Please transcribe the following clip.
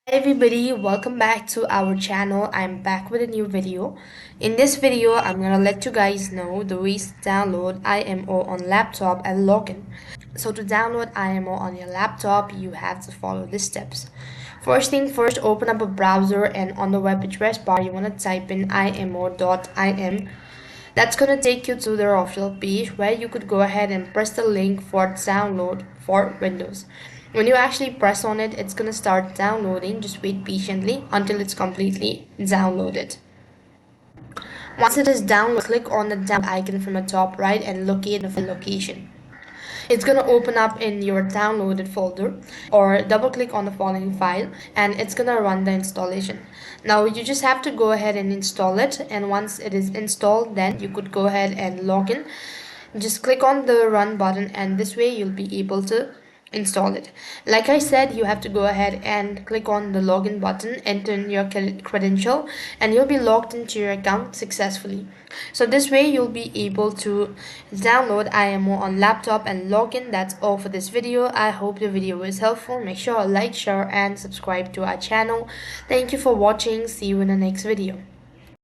Hi everybody, welcome back to our channel. I'm back with a new video. In this video, I'm gonna let you guys know the ways to download IMO on laptop and login. So to download IMO on your laptop, you have to follow these steps. First thing first, open up a browser and on the web address bar, you wanna type in imo.im. That's gonna take you to their official page where you could go ahead and press the link for download for Windows. When you actually press on it, it's gonna start downloading. Just wait patiently until it's completely downloaded. Once it is downloaded, click on the download icon from the top right and locate the file location. It's gonna open up in your downloaded folder or double click on the following file and it's gonna run the installation. Now you just have to go ahead and install it, and once it is installed, then you could go ahead and log in. Just click on the run button and this way you'll be able to install it. Like I said, you have to go ahead and click on the login button, enter in your credential, and you'll be logged into your account successfully. So this way you'll be able to download IMO on laptop and login. That's all for this video. I hope the video was helpful. Make sure to like, share and subscribe to our channel. Thank you for watching. See you in the next video.